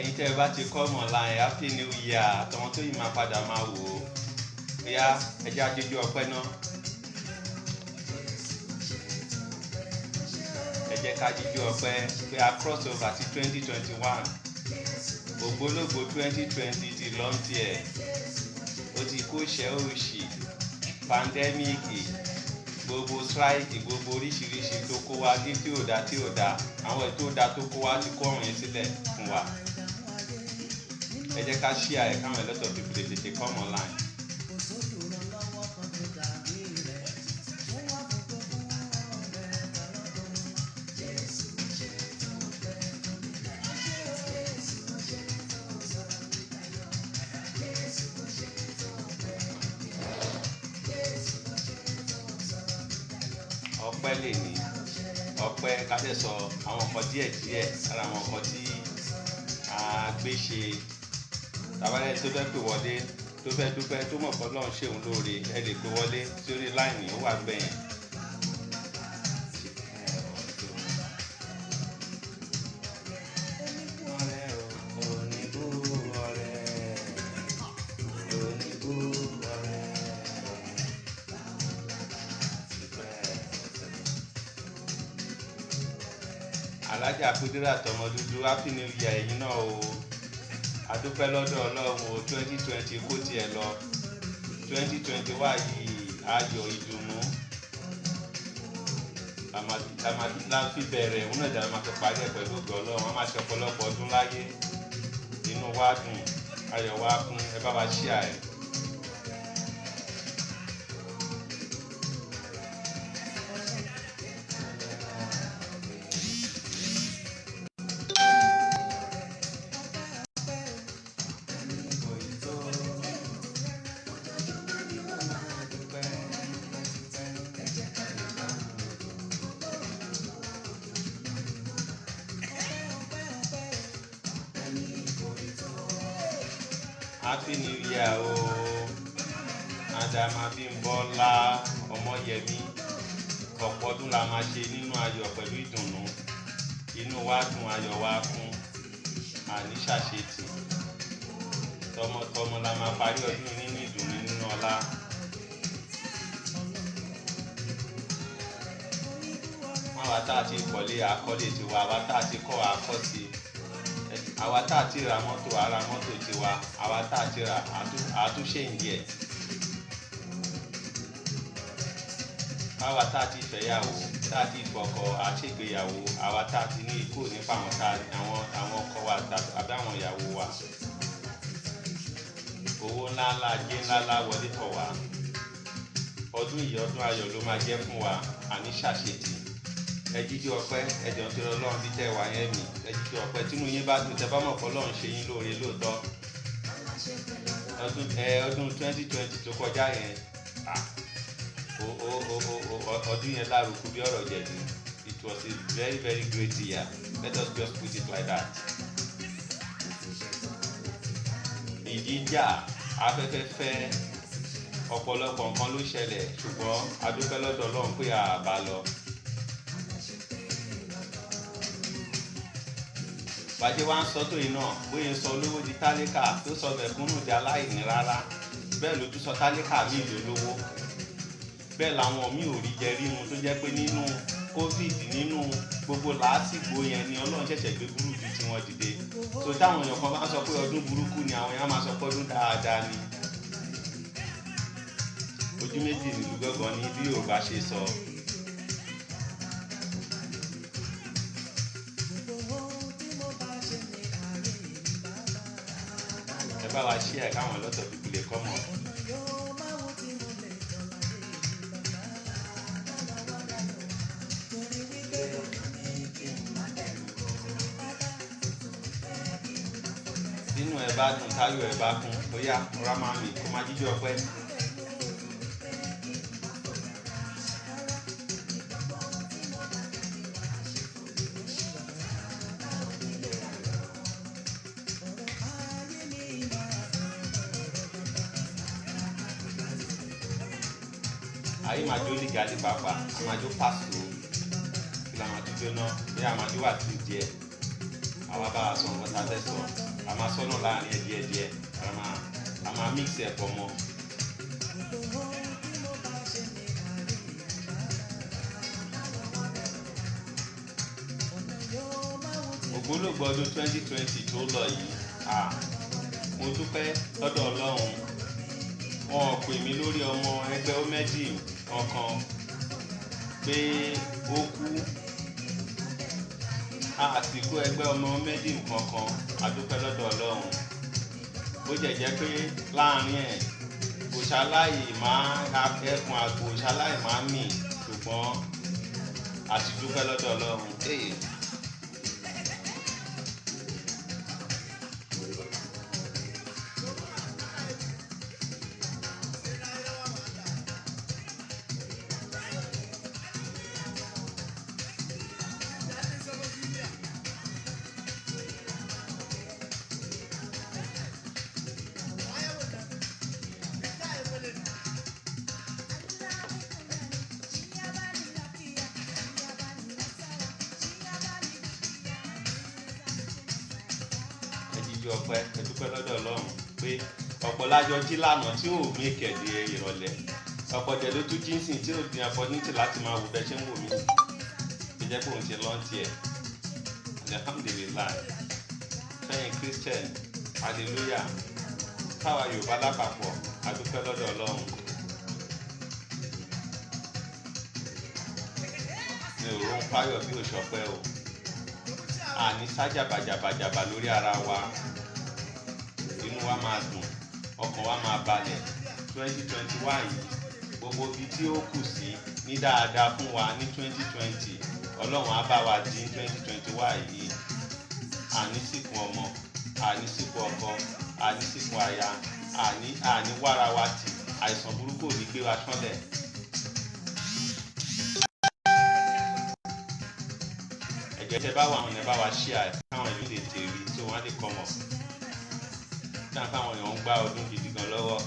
ẹ̀yin tẹ́ ẹ bá ti come online happy new year àtọwọn tó yìí máa padà máa wò ó bóyá ẹjẹ́ àjọjọ́ ọpẹ́ náà ẹ jẹ́ ká jíjó ọpẹ́ pé a cross over sí 2021 ògbólógbò 2020 ti lọ́n tiẹ̀ ó ti kó ṣẹ́ òṣì pandẹ́míìkì gbogbo strike gbogbo oríṣiríṣi tó kó wá ní tí ò dá àwọn ètò dá tó kó wá ti kó ọ̀run yẹn sílẹ̀ fún wa ẹ jẹ́ ká share ẹ̀ káwọn lot of people lè tètè come online. ọpẹ́ lè ní ọpẹ́ ká tẹ̀ sọ àwọn nǹkan díẹ̀ lára àwọn nǹkan tí a gbé ṣe tàbálẹ̀ tó fẹ́ pè wọlé tó fẹ́ dúpẹ́ tó mọ̀ pé Ọlọ́run ṣe òun lóore ẹ lè pè wọlé sórí láìní ó wà bẹ́yẹn. alájà kúdírà tọmọ dúdú happy new year ẹ̀yin náà o adúpẹ́ lọ́dọ̀ Ọlọ́run o 2020 kó tiẹ̀ lọ 2020 wà yìí ayọ̀ ìdùnnú la fi bẹ̀rẹ̀ òun náà dáná máa fi parí ẹ̀ pẹ̀lú ògo Ọlọ́run wọ́n máa ṣe ọ̀pọ̀lọpọ̀ ọdún láyé inú wa dùn ayọ̀ wa kún ẹ bá wa share ẹ̀. happy new year o Madam Abímbọ́lá Ọmọyẹmí ọ̀pọ̀ ọdún la máa ṣe nínú ayọ̀ pẹ̀lú ìdùnnú inú wa dùn ayọ̀ wa kún àní ṣàṣetì tọmọtọmọ la máa parí ọdún nínú ìdùnnú nínú ọlá. àwa tá a ti kọ́lé àkọ́lé tiwa àwa tá a ti kọ́ àkọ́ sí àwa tá a ti ra mọ́tò ara mọ́tò tiwa àwa tá a ti ra àtúnṣe ìdíẹ̀ àwa tá a ti fẹ́yàwó tá a ti fọkọ àṣègbéyàwó àwa tá a ti ní ikú nípa àwọn ọkọ wa àbí àwọn ìyàwó wa owó ńláńlá ajé ńláńlá wọlé tọ̀ wá ọdún yìí ọdún ayọ̀ ló máa jẹ́ fún wa àní ṣàṣetì ẹ jíjí ọpẹ́ ẹjọ tó lọ lọ́run bí tẹ wà yẹn mi ẹ jíjí ọpẹ́ tínú yín bá dùn tẹ bá mọ̀ pé Ọlọ́run ṣe yín lóore lóòótọ́ ọdún 2020 tó kọjá yẹn ọdún yẹn lárúkú bí ọ̀rọ̀ jẹ̀dí it was a very very great year let us just put it like that. ìjìjà afẹ́fẹ́ fẹ́ ọ̀pọ̀lọpọ̀ nǹkan ló ṣẹlẹ̀ ṣùgbọ́n a dúpẹ́ lọ́dọ̀ Ọlọ́run pé àbá lọ. bàjẹ́ wá ń sọ tó yìí náà bóyá ń sọ olówó di tálíkà tó sọ mẹ̀kúnnù di aláìní rárá bẹ́ẹ̀ ló tún sọ tálíkà míì lólówó bẹ́ẹ̀ làwọn míì ò rí jẹ rímu tó jẹ́ pé nínú covid nínú gbogbo làásìgbò yẹn ni Ọlọ́run ṣẹ̀ṣẹ̀ gbé burúkú tí wọ́n dìde tó táwọn èèyàn kan bá sọ pé ọdún burúkú ni àwọn èèyàn máa sọ pé ọdún dáadáa ni ojú méjì nílùú gbọ̀ngàn ní bí Yorùbá ṣe sọ. bá wa ṣí ẹ̀ káwọn lọ́tọ̀ people lè kọ́ mọ̀. nínú ẹ̀ bá dùn táyọ̀ ẹ̀ bá kún ó yá ọ̀rá máa mì kó máa jíjọ́ ọpẹ́. ayé máa jó lìgá lè pàápàá a máa jó pàṣẹ kí la máa jó jóná bí a máa jó wà tún díẹ̀ àwa bá a sọ nǹkan tá a fẹ́ sọ. a máa sọ́nà láàrin ẹ̀ díẹ̀díẹ̀ a máa mix ẹ̀ pọ̀ mọ́. ògbólógbòó ọdún 2020 tó lọ yìí mo dúpẹ́ lọ́dọ̀ Ọlọ́run. Wọn ò pè mí lórí ọmọ ẹgbẹ́ omedi kankan pé ó kú, àsìkò ẹgbẹ́ ọmọ omedi kankan. A dúpẹ́ lọ́dọ̀ Ọlọ́run. Bó jẹ́ pé láàrin ẹ̀ kò ṣaláì máa ẹkùn àgbò ṣaláì máa mì, ṣùgbọ́n a ti dúpẹ́ lọ́dọ̀ Ọlọ́run. Ọpẹ́ ẹ dúpẹ́ lọ́dọ̀ Ọlọ́run pé ọ̀pọ̀ lájọ jí lánàá tí ò mí kẹ̀dé ìrọ̀lẹ́, ọ̀pọ̀ tẹ̀ ló tún jí sìn tí ò dín opportunity láti máa wò bẹ́ẹ̀ ṣe ń wò mí, ṣe jẹ́ pé òun ti lọ́ntì ẹ̀. Alhamdulillah, fẹ́yìn Christian, hallelujah, káwa Yorùbá lápapọ̀ a dúpẹ́ lọ́dọ̀ Ọlọ́run. Mi ò rohun fáyọ̀ bí òṣọpẹ́ o, àní sájàbàjàbàjàbà lórí ara wa, inú wa máa dùn, ọkàn wa máa balẹ̀. 2021 yìí gbogbo ibi tí ó kù sí ní dáadáa fún wa ní 2020 Ọlọ́run á bá wa dín 2021 yìí. Àní sìnkú ọmọ, àní sìnkú ọkọ, àní sìnkú aya, àní wára wa tì, àìsàn burúkú ò ní gbé wa ṣánlẹ̀. Ẹ̀jẹ̀ bá wà àwọn ẹ̀ bá wa ṣí àì káwọn ìlú lè tèrí tó wọ́n á lè kọ́ mọ̀. Dáa káwọn èèyàn ń gbá ọdún gidi gan lọ́wọ́.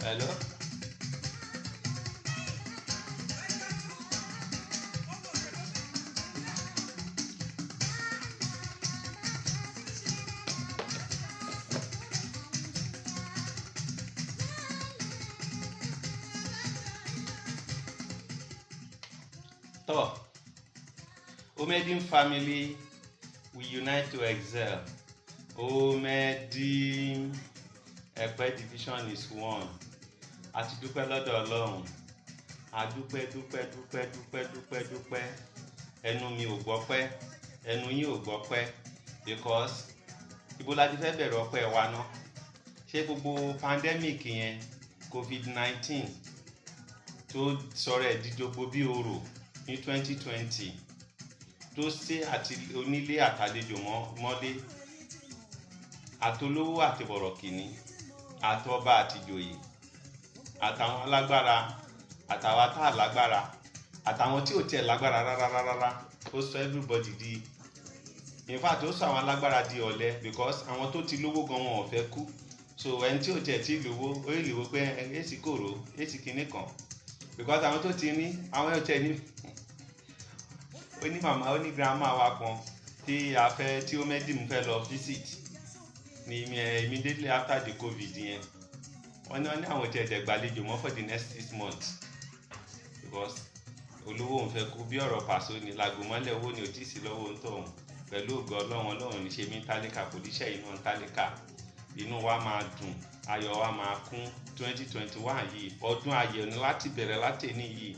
Hello? Omedi family, we unite to excel. Omedi Ẹ̀pẹ́ division is one. A ti dúpẹ́ lọ́dọ̀ Ọlọ́run. A dúpẹ́. Ẹnu mi ò gbọ́pẹ́, ẹnu yín ò gbọ́pẹ́, because ibo la ti fẹ́ bẹ̀rẹ̀ ọpẹ́ wa ná. Ṣé gbogbo pandemic yẹn, COVID-19 tó sọ̀rọ̀ ẹ̀ dídógbò bí orò ní 2020 tó ṣe àti onílé àtàlejò mọ́lé, àtolówó àti bọ̀rọ̀kìnní, àtọba àtìjòyè, àtàwọn alágbára, àtàwọn tá lágbára, àtàwọn tí ò tiẹ̀ lágbára rárá, ó sọ everybody di, in fact ó sọ àwọn alágbára di ọ̀lẹ, because àwọn tó ti lówó gan wọn ò fẹ́ kú. So ẹni tí ò tiẹ̀ tí lówó ó lè wò pé èsì kòrò èsì kìíní kan, because àwọn tó ti ní àwọn ẹ̀ tẹ̀ ní. Ó ní màmá, ó ní grandma wa kan tí Omedi fẹ́ lọ visit ní immediately after the COVID yẹn. Wọ́n ní àwọn tí ẹ̀jẹ̀ gbàlejò mọ́ for the next 6 months, because olówó òun fẹ́ kú. Bí ọ̀rọ̀ pàṣọ ni làgòmọ́lẹ̀ owó ni ò tí ì sí lọ́wọ́ ń tọ̀hún. Pẹ̀lú ògo Ọlọ́run ní ṣe mí tálíkà, kò díṣẹ́ inú tálíkà. Inú wa máa dùn, ayọ̀ wa máa kún. 2021 yìí ọdún ayọ̀ ni láti bẹ̀rẹ̀ látẹ̀ní yìí.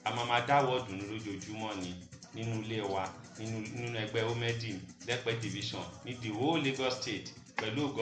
A máa dáwọ́ dùn lójoojúmọ́ ni nínú ilé wa, nínú ẹgbẹ́ Omedi lẹ́pẹ́ division ní the whole Lagos state. Pẹ̀lú ògo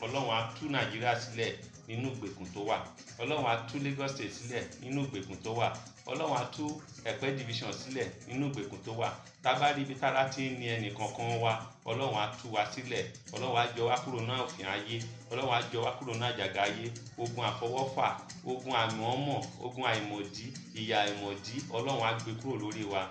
Ọlọ́run á tú Nàìjíríà sílẹ̀ nínú ìgbèkùn tó wà. Ọlọ́run á tú Lagos state sílẹ̀ nínú ìgbèkùn tó wà. Ọlọ́run á tú Ẹ̀pẹ́ division sílẹ̀ nínú ìgbèkùn tó wà. Tá bá rí ibi tára ti ń ní ẹnì kankan wa, Ọlọ́run á tú wa sílẹ̀. Ọlọ́run á jọ wá kúrò náà òfin ayé. Ọlọ́run á jọ wá kúrò náà àjàgà ayé. Ogun àfọwọ́fà, ogun àmọ̀ọ́mọ̀, ogun àìmọ̀dí, ìyà àìmọ̀dí, Ọlọ́run á gbé kúrò lórí wa.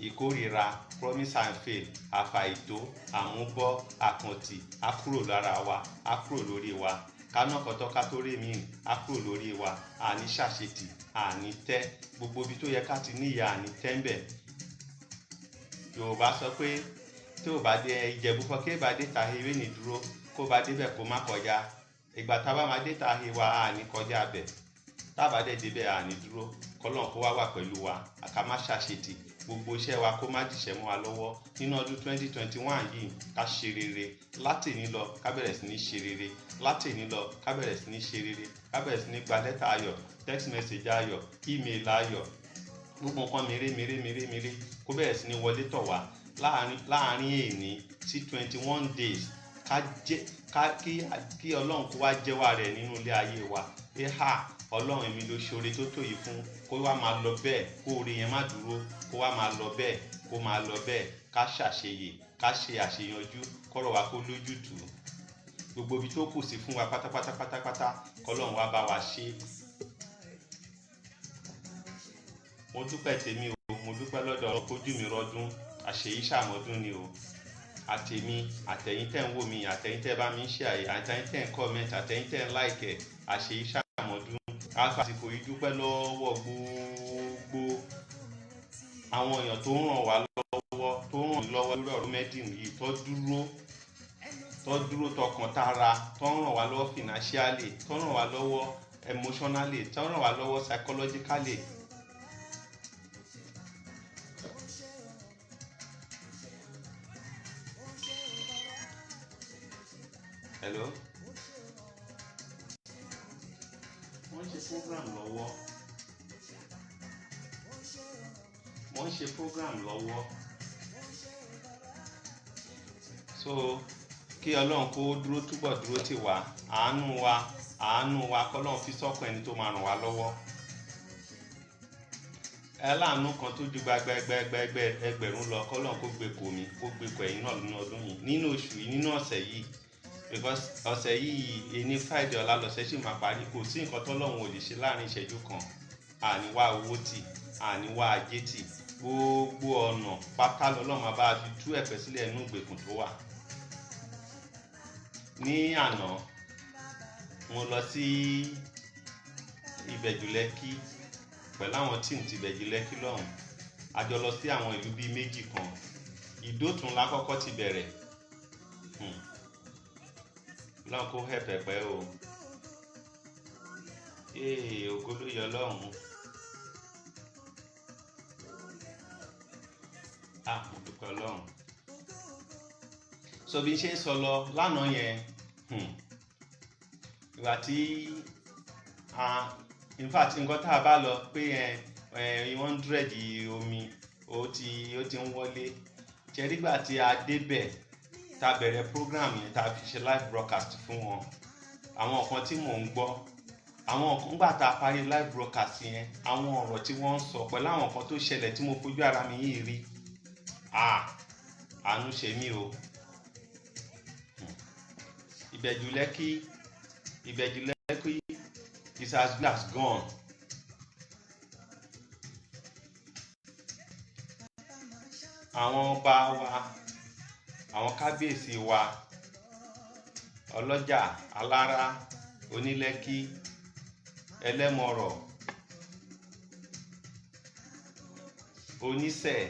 Ìkórìíra, promise and fail, àfàìtó, àmúbọ́, àkàntì á kúrò lára wa, á kúrò lórí wa. Kánà kọ́tọ́ ká tó rí mi á kúrò lórí wa. Àní ṣàṣetì, àní tẹ́. Gbogbo ibi tó yẹ ká ti níyà àní tẹ́ ń bẹ̀. Yorùbá sọ pé tí ò bá dé Ìjẹ̀bú fọ́ kí bá dé tàhíwé ní dúró, kó bá débẹ̀ kó má kọjá. Ìgbà tá bá máa dé tàhíwá àní kọjá bẹ̀. Tá bá dé débẹ̀ àní dúró. Kọ́lọ́run kó wá wà pẹ̀lú wa. Ká má ṣàṣetì. Gbogbo iṣẹ́ wa kó má dìṣẹ́ mọ́ wa lọ́wọ́. Nínú ọdún 2021 yìí ká ṣe rere. Látèní lọ ká bẹ̀rẹ̀ sí ní ṣe rere. Látèní lọ ká bẹ̀rẹ̀ sí ní ṣe rere. Ká bẹ̀rẹ̀ sí ní gba lẹ́tà ayọ̀, text message ayọ̀, email ayọ̀. Gbogbo nǹkan mèrè kó bẹ̀rẹ̀ sí ní wọlé tọ̀ wá láàárín èní sí 21 days. Kí Ọlọ́run kó wá jẹ́wọ́ rẹ̀ nínú ilé ayé wa. Pé Ọlọ́run èmi ló ṣoore tó tó yìí fún. Kó wá máa lọ bẹ́ẹ̀, kó oore yẹn má dúró. Kó wá máa lọ bẹ́ẹ̀, kó máa lọ bẹ́ẹ̀. Ká ṣàṣeyè, ká ṣe àṣeyanjú, kọ́rọ̀ wa kó lójútùú. Gbogbo ibi tó kù sí fún wa pátápátá, k'Ọlọ́run wá bá wa ṣe. Mo dúpẹ́ tèmi o, mo dúpẹ́ lọ́dọ̀ Ọlọ́run kójú mi rọ́dún. Àṣeyí ṣàmọ́dún ni o. Àtèmi, àtẹ̀yin tẹ́ ń wò mí, àtẹ̀yin tẹ́ bá mi ń share, àtẹ̀yin tẹ́ ń comment, àtẹ̀yin tẹ́ ń like, àṣeyí ṣàmọ́dún. Àsìkò yìí dúpẹ́ lọ́wọ́ gbogbo àwọn èèyàn tó ń ràn wá lọ́wọ́, tó ń ràn mí lọ́wọ́ lórí ọ̀rọ̀ Medin yìí, tó dúró tọkàn tara, tó ń ràn wá lọ́wọ́ financially, tó ń ràn wá lọ́wọ́ emotionally, tó ń ràn wá lọ́wọ́ psychologically. Hello? Wọ́n ń ṣe program lọ́wọ́. So kí Ọlọ́run kó túbọ̀ dúró tì wá. Àánú wa k'Ọlọ́run fi sọ́kàn ẹni tó máa ràn wá lọ́wọ́. Ẹláàánú kan tó ju ẹgbẹ̀rún lọ, k'Ọlọ́run kó gbé kò mí, kó gbé kò ẹ̀yin náà nínú ọdún yìí, nínú oṣù yìí, nínú ọ̀sẹ̀ yìí. Because ọ̀sẹ̀ yìí ení Friday ọ̀la lọ́sẹ̀ sì máa parí. Kò sí nǹkan t'Ọlọ́run ò lè ṣe láàrin ìṣẹ́jú kan. Àní wá owó tì, àní wá ajé tì. Gbogbo ọ̀nà pátá l'Ọlọ́run máa bá fi tú Ẹ̀pẹ́ sílẹ̀ nínú ìgbèkùn tó wà. Ní àná mo lọ sí Ìbẹ̀jú Lẹ́kí pẹ̀lú àwọn tíìmù ti Ìbẹ̀jú Lẹ́kí lọ́hùn. A jọ lọ sí àwọn ìlú bíi méjì kan. Ìdótùn lákọ́kọ́ ti bẹ̀rẹ̀. Ọlọ́run kó help Ẹ̀pẹ́ o. Ògo ló yọ Ọlọ́run. Mo dúpẹ́ Ọlọ́run. So bí n ṣe ń sọ lọ lánàá yẹn, ìgbà tí in fact nǹkan tá a bá lọ pé 100 omi ó ti ń wọlé. Ṣé nígbà tí a débẹ̀ tá a bẹ̀rẹ̀ program yẹn, tá a fi ṣe live broadcast fún wọn, àwọn kan tí mò ń gbọ́, àwọn kan nígbà tá a parí live broadcast yẹn, àwọn ọ̀rọ̀ tí wọ́n ń sọ pẹ̀lú àwọn kan tó ṣẹlẹ̀ tí mo fojú ara mi yìí rí, àánú ṣe mí o. Ìbẹ̀jú Lẹ́kí is as good as gone. Àwọn ọba wa, àwọn kábíyèsí wa, ọlọ́jà, alára, onílẹ́kí, ẹlẹ́mọ̀rọ̀, oníṣẹ̀,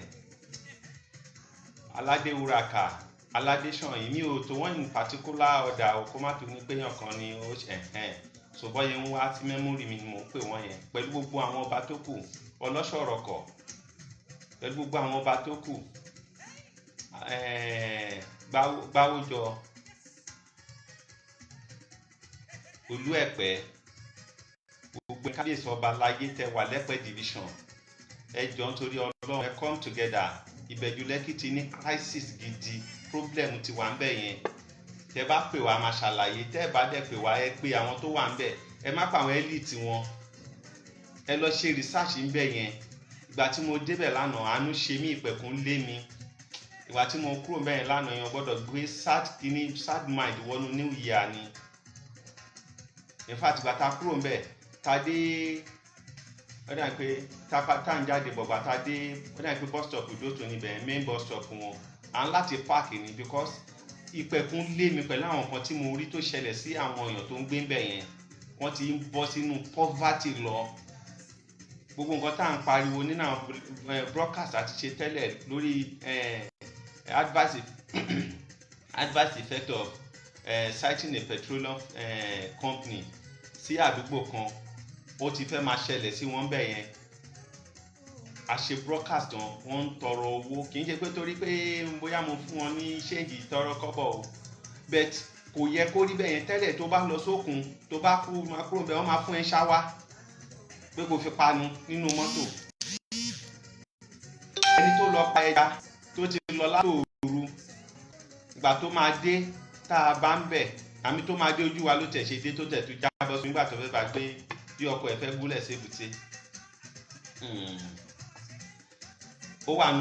aládéwúràkà, aládéṣàn. Mi ò tó wọ́n in particular order o, kó má tó ní pé èèyàn kan ni ó ṣùgbọ́n yẹn ń wá sí mẹ́mórì mi ni mò ń pè wọ́n yẹn, pẹ̀lú gbogbo àwọn ọba tó kù, ọlọ́ṣọ̀rọ̀kọ̀, pẹ̀lú gbogbo àwọn ọba tó kù, Gbáwójọ, Olú Ẹ̀pẹ́, gbogbo kábíyèsí ọba láyé tẹ wà l'Ẹ̀pẹ́ division. Ẹ jọ̀ọ́ nítorí Ọlọ́run, ẹ come together. Ìbẹ̀jú Lẹ́kí ti ní crisis gidi, problem ti wà ń bẹ̀ yẹn. Tẹ bá pè wá máa ṣàlàyé, tẹ́ bá dẹ̀ pè wá ẹ pé àwọn tó wà ń bẹ̀. Ẹ má pa àwọn elite wọn. ẹ lọ ṣe research ń bẹ̀ yẹn. Ìgbà tí mo débẹ̀ lánàá àánú ṣe mí, ìpẹ̀kun lé mi. Ìgbà tí mo kúrò bẹ́ẹ̀ lánàá yẹn gbọ́dọ̀ gbé sad mind wọnú new year ni. In fact ìgbà tá a kúrò bẹ́ẹ̀ tá dé ó dà pé tá ń jáde bọ̀gbà tá dé ó dà pé bus stop Ìdó-Òtò níbẹ̀ main bus stop wọn à ń láti park ni because ìpẹ̀kun lé mi pẹ̀lú àwọn kan tí mo rí tó ṣẹlẹ̀ sí àwọn èèyàn tó ń gbé bẹ̀ yẹn. Wọ́n ti ń bọ́ sínú poverty lọ. Gbogbo nǹkan tá à ń pariwo nínú àwọn broadcast àti ṣe tẹ́lẹ̀ lórí adverse effect of citing a petroleum company sí àdúgbò kan ó ti fẹ́ máa ṣẹlẹ̀ sí wọn bẹ̀ yẹn. A ṣe broadcast tán wọ́n ń tọrọ owó, kì í ṣe pé torí pé bóyá mo fún wọn ní ṣéǹjì tọrọ kọ́bọ̀ o, but kò yẹ kó rí bẹ́ẹ̀ yẹn tẹ́lẹ̀. Tó bá lọ sókun tó bá máa kúrò bẹ́ẹ̀ wọ́n máa fún ẹ ṣáwá pé kò fi panu nínú mọ́tò. Ẹni tó lọ pa ẹja tó ti lọ látòru ìgbà tó máa dé tá a bá ń bẹ̀ àmì tó máa dé ojú wa ló tẹ̀ ṣe dé tó tẹ̀ tó jábọ́ sí nígbà tó fẹ́ bá gbé bí ọkọ̀ ẹ̀ fẹ́ gúnlẹ̀ sébùté. Ó wà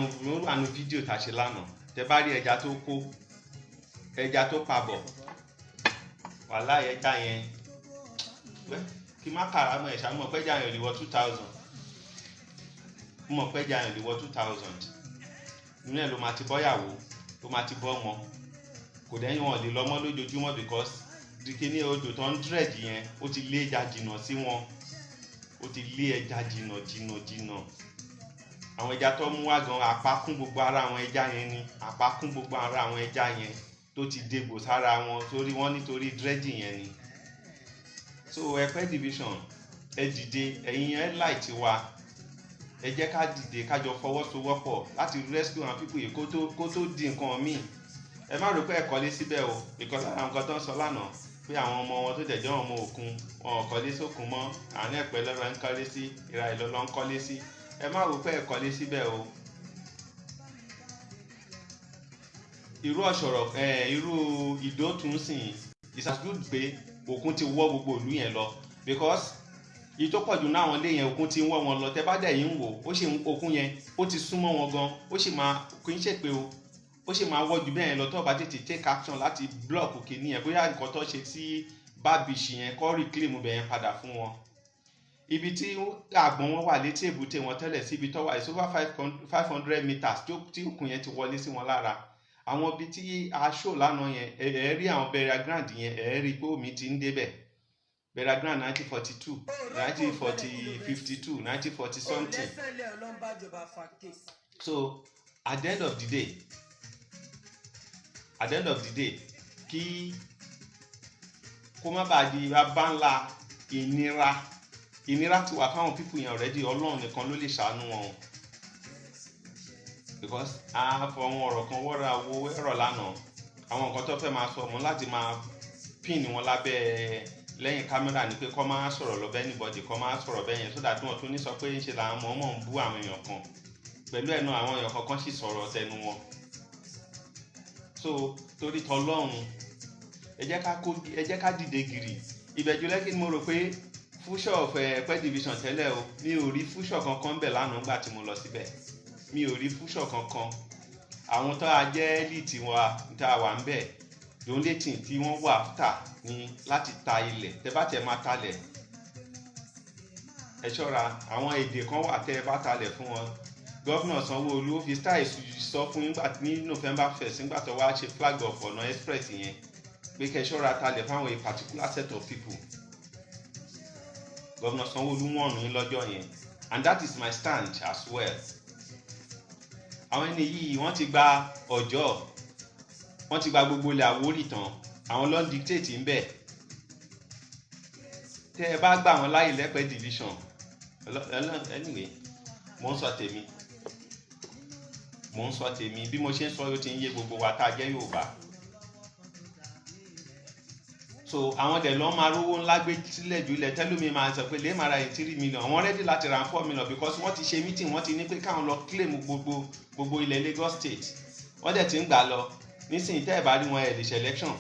nù fídíò tá a ṣe lánàá. Tẹ bá rí ẹja tó kó ẹja tó pabọ̀ wàhálà ẹja yẹn kí má kàrà mọ́ ẹ̀ṣá mọ̀ pẹ́jà yẹn ò lè wọ 2000 mọ̀ pẹ́jà yẹn ò lè wọ 2000 nínú ẹ̀ ló máa ti bọ́yàwó ló máa ti bọ́ ọmọ. Kò dẹ́yìn wọn lè lọ mọ́ lójoojúmọ́ because dìkíní odò tó ń dredge yẹn ó ti lé ẹja jìnnà sí wọn. Ó ti lé ẹja jìnnà. Àwọn ẹja tó mú wá gan apá kún gbogbo ara àwọn ẹja yẹn ni apá kún gbogbo ara àwọn ẹja yẹn tó ti dégbò sára wọn torí wọ́n nítorí dredging yẹn ni. So Ẹ̀pẹ́ division ẹ dìde ẹ̀yin ẹ̀ light wa ẹ jẹ́ ká dìde ká jọ fọwọ́sowọ́pọ̀ láti rescue àwọn people yìí kó tó di nǹkan míì. Ẹ má rò pé ẹ kọ́lé síbẹ̀ o because àwọn nǹkan tó ń sọ lánàá pé àwọn ọmọ wọn tó jẹ̀jọ́ ọmọ òkun wọn ò kọ́lé sókun mọ́ àárín Ẹ̀pẹ́ lọ́rọ̀ ń kọ́lé sí ìra ìlọ́lọ́ ń kọ́lé sí. Ẹ má rò pé ẹ kọ́lé síbẹ̀ o. Irú ọ̀ṣọ̀rọ̀ irú Ìdó-Òtò sìn it's as good pé òkun ti wọ́ gbogbo ìlú yẹn lọ because èyí tó pọ̀jù náà àwọn ilé yẹn òkun ti ń wọ́ wọn lọ. Tẹ bá dẹ̀ yín wò ó ṣe òkun yẹn ó ti súnmọ́ wọn gan ó sì máa kì í ṣe pé o ó sì máa wọ́ ju bẹ́ẹ̀ lọ tó bá tètè take action láti block kìíní yẹn bóyá nǹkan tó ṣe sí bábíṣì yẹn kọ́ reclaim bẹ̀ yẹn padà fún wọn. Ibi tí àgbọ̀n wọn wà létí èbúté wọn tẹ́lẹ̀ sí ibi tó wà is over 500 meters tí òkun yẹn ti wọlé sí wọn lára. Àwọn ibi tí a show lánàá yẹn ẹ rí àwọn burial ground yẹn ẹ rí pé omi ti ń débẹ̀. Burial ground 1942 1952 1940 something. So at the end of the day kí kó má bàa di bá ńlá ìnira ti wà fáwọn pípù yẹn already. Ọlọ́run nìkan ló lè ṣàánú wọn because a fọ àwọn ọ̀rọ̀ kan wọ́ra owó ẹ̀rọ lánàá. Àwọn nǹkan tó fẹ́ máa sọ mọ́ láti máa pin wọn lábẹ́ lẹ́yìn kámẹ́rà ni pé kọ́ máa sọ̀rọ̀ lọ bẹ́ẹ̀ anybody kọ́ máa sọ̀rọ̀ bẹ́ẹ̀ yẹn so that wọn tún ní sọ pé ń ṣe làwọn ọmọ ń bú àwọn èèyàn kan pẹ̀lú ẹ̀ náà àwọn èèyàn kankan sì sọ̀rọ̀ tẹnu wọn. So torí tọlọ́run ẹ jẹ́ ká dìde gìrì. Ìbẹ̀jú Lẹ́kì ni mo rò pé fúṣọ̀ of Ẹ̀pẹ́ division tẹ́lẹ̀ o mi ò rí fúṣọ̀ kankan bẹ̀ lánàá nígbà tí mo lọ síbẹ̀. Mi ò rí fúṣọ̀ kankan. Àwọn tó a jẹ́ elite wa tá a wà ń bẹ̀ the only thing tí wọ́n wà after ni láti ta ilẹ̀. Tẹ bá tẹ̀ máa talẹ̀ ẹ ṣọ́ra àwọn èdè kan wà tẹ́ ẹ bá talẹ̀ fún wọn. Gọ́vnà Sanwó-Olú ó fi style sọ fún yín ní November 1st nígbà tó wá ṣe flag of ọ̀nà express yẹn pé kẹ́ ṣọ́ra talẹ̀ fáwọn a particular set of people. Gọ́vnà Sanwó-Olú wọ̀nù yín lọ́jọ́ yẹn and that is my stand as well. Àwọn ẹni yìí wọ́n ti gba Ọ̀jọ́ wọ́n ti gba gbogbo ilẹ̀ Àwórì tán àwọn ló ń dictate ń bẹ̀. Tẹ́ ẹ bá gbà wọ́n láyè l'Ẹ̀pẹ́ division anyway mo ń sọ tèmi bí mo ṣe ń sọ yóò ti ń yé gbogbo wa tá a jẹ́ Yorùbá. So àwọn dẹ̀ lọ́ máa rówó ńlá gbé sílẹ̀ jù ilẹ̀ tẹ́lómi máa sọ pé lè máa ra 3 million wọ́n ready láti ra 4 million because wọ́n ti ṣe meeting wọ́n ti ní pé káwọn lọ claim gbogbo ilẹ̀ Lagos State. Wọ́n dẹ̀ ti ń gbà lọ nísìnyí tẹ́ ẹ̀ bá rí wọn ẹ̀ lè ṣe election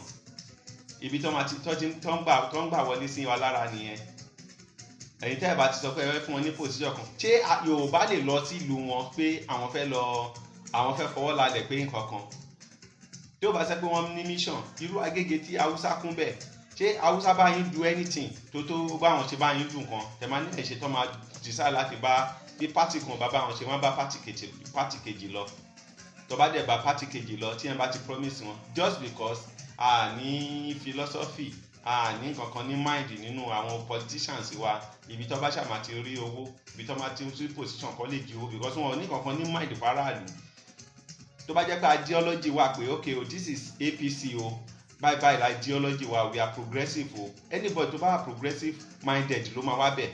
ibi tó ń gbà wọlé sí wa lára nìyẹn. ẹ̀yin tẹ́ ẹ̀ bá ti sọ pé ẹ fẹ́ fún wọn ní position kan ṣé Yorùbá lè lọ sí ìlú wọn pé àwọn fẹ́ fọwọ́ lálẹ̀ pé nǹkan kan tí ó bá ṣe pé wọ́n ní mission irú Agége tí Haúsá kún bẹ́ẹ̀ ṣé Haúsá bá yín do anything tó báwọn ṣe bá yín dùn kan tẹ̀ máa ní ẹ̀ṣẹ̀ tó máa decide láti bá bí pátì kan bá báwọn ṣe wọ́n bá pátì kejì lọ tó bá dẹ̀ bá pátì kejì lọ tí ẹ̀ bá ti promise wọn just because a ní philosophy a ní kankan ní mind nínú àwọn politicians wa ibi tó bá ṣàmà ti rí owó ibi tó bá ti rí position kọ́ lè jí owó because wọn ò ní kankan ní mind faraàlú tó bá jẹ́ pé ideology wa pé okay o this is APC o bye bye la ideology wa we are progressive o anybody tó bá wà progressive minded ló máa wá bẹ̀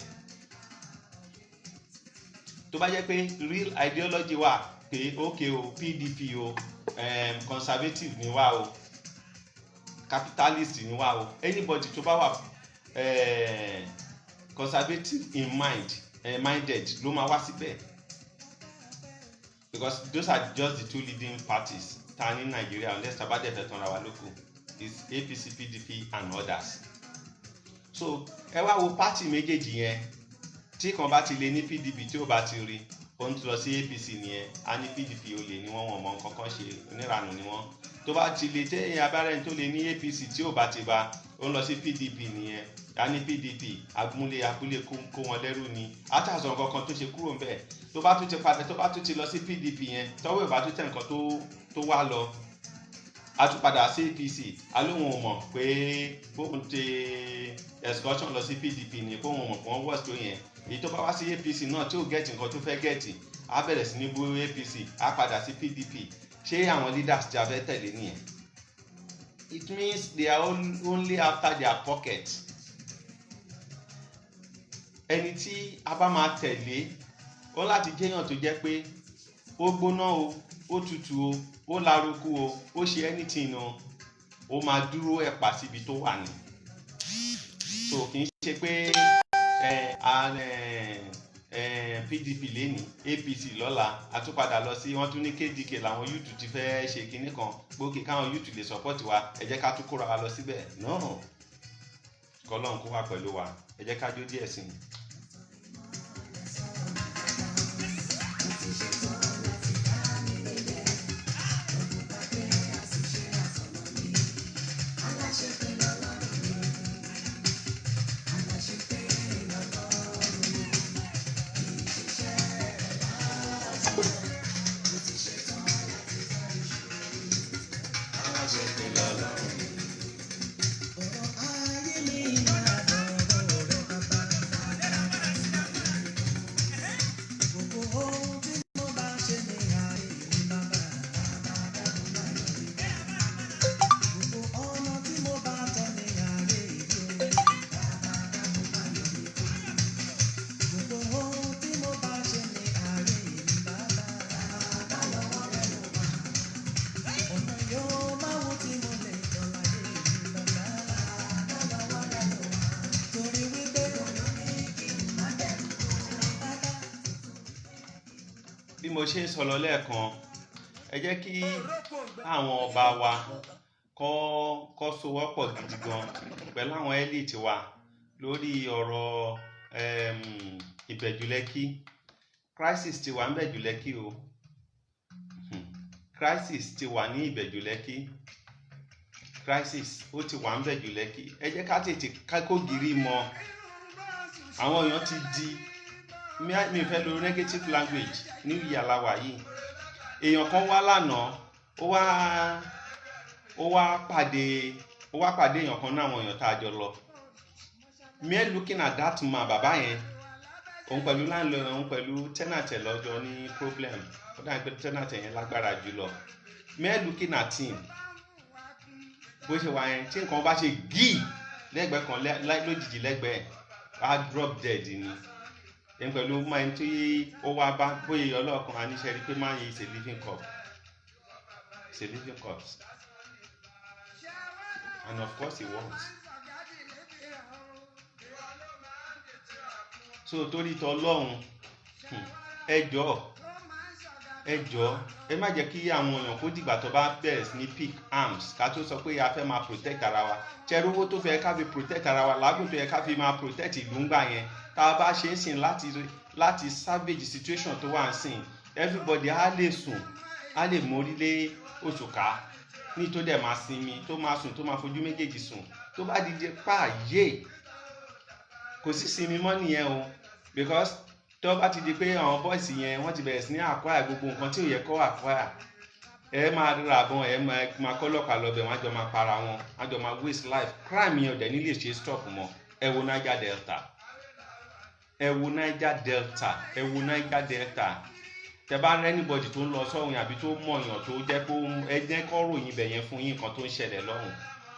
tó bá jẹ́ pé real ideology wa pé okay o PDP o conservative ni wa o capitalist ni wa o anybody tó bá wà conservative in minded ló máa wá síbẹ̀ because those are just the two leading parties ta ní Nigeria unless tabadẹ fẹ́ tán ra wa lóko is APC PDP and others so ẹ wá wo party méjèèjì yẹn tí kan bá ti lè ní PDP tí ó bá ti rí ó ń lọ sí APC nìyẹn á ní PDP ó lè ní wọ́n mọ nǹkan kan ṣe oníranù ni wọ́n tó bá ti lè téèyàn abẹ́rẹ́ tó lè ní APC tí ò bá ti bá ó ń lọ sí PDP nìyẹn á ní PDP abúlé kó wọn lẹ́rù ni àtàzọ̀ nǹkan kan tó ṣe kúrò ń bẹ̀ tó bá tún ti padà tó bá tún ti lọ sí PDP yẹn tọ́wọ́ ìbá tún tẹ̀ nǹkan tó wá lọ a tún padà sí APC alóhùn ò mọ̀ pé bóun ti excursion lọ sí PDP ni bóun mọ̀ pé wọ́n wọ̀ sí yẹn èyí tó bá wá sí APC náà tí ò gẹ̀ẹ́tì nǹkan tó fẹ́ gẹ̀ẹ́tì á bẹ̀rẹ̀ sí ní bú APC á padà sí PDP ṣé àwọn leaders ti abẹ́ tẹ̀lé nìyẹn it means they are only after their pocket ẹni tí a bá máa tẹ̀lé ó láti jẹ́yàn tó jẹ́ pé ó gbóná o ó tutù o ó laruku o ó ṣe anything o ó máa dúró ẹ̀pà síbi tó wà ní so kì í ṣe pé PDP lẹ́ni APC lọ́la àtúpadà lọ sí wọ́n tún ní KDK làwọn youth ti fẹ́ ṣe kinní kan gbókè káwọn youth lè support wa ẹ jẹ́ ká tún kóra wa lọ síbẹ̀ náà kọ́lọ́n kó wà pẹ̀lú wa ẹ jẹ́ ká jó díẹ̀ sí i. bí mo ṣe ń sọ lọ lẹ́ẹ̀kan ẹ jẹ́ kí àwọn ọba wa kọ́ sowọ́pọ̀ gidi gan pẹ̀lú àwọn elite wa lórí ọ̀rọ̀ Ìbẹ̀jú Lẹ́kì crisis ti wà ní Ìbẹ̀jú Lẹ́kì o crisis ti wà ní Ìbẹ̀jú Lẹ́kì crisis ó ti wà ní Ìbẹ̀jú Lẹ́kì ẹ jẹ́ ká tètè kákógiri mọ́ àwọn èèyàn ti di mi fẹ́ lo negative language ní ìyàlá wa yìí èèyàn kan wá lánàá ó wá pàdé èèyàn kan náà àwọn èèyàn tá a jọ lọ me looking at that man bàbá yẹn òun pẹ̀lú landlord òun pẹ̀lú tenant ẹ̀ lọ́jọ́ ní problem ó dáhùn pé tenant yẹn lágbára jùlọ me looking at him bó ṣe wà yẹn tí nǹkan bá ṣe gíì lẹ́gbẹ̀ẹ́ kan lójijì lẹ́gbẹ̀ẹ́ á drop dead ni yẹn pẹ̀lú máa ń tí ó wá bá bóyá ọlọ́ọ̀kan aníṣẹ́ rí pé máa ń yẹ is a living corpse and of course he was so torí tọ lọ́hùn ẹ jọ̀ọ́ ẹ jọ̀ọ́ ẹ má jẹ́ kí àwọn èèyàn kó dìgbà tó bá bẹ̀rẹ̀ sí ní pick arms ká tó sọ pé a fẹ́ máa protect ara wa ṣẹ́rú owó tó fẹ́ ká fi protect ara wa lágùn tó yẹ ká fi máa protect ìlú ńgbà yẹn tá a bá ṣe ń sìn láti savage situation tó wà ń sìn everybody á lè sùn á lè mórí lé òṣùká ní tó dẹ̀ máa sinmi tó máa sùn tó máa fojú méjèèjì sùn tó bá díje pààyè kò sí sinmi mọ́ nìyẹn o because tó bá ti di pé àwọn boys yẹn wọ́n ti bẹ̀rẹ̀ sí ní acquire gbogbo nǹkan tí ò yẹ kó acquire ẹ máa ra àbọ̀n ẹ máa kọ́ ọlọ́pàá lọ́bẹ̀ wọ́n á jọ máa para wọn á jọ máa waste life crime yẹn ò dẹ̀ ní lè ṣe stop mọ́ ẹ wo Niger Delta ẹ wo Niger Delta ẹ wo Niger Delta tẹ bá rẹ anybody tó ń lọ sọ́hun àbí tó mọ̀yàn tó jẹ́ pé ẹ jẹ́ kọ́ ròyìn bẹ̀ yẹn fún yín nǹkan tó ń ṣẹlẹ̀ lọ́hùn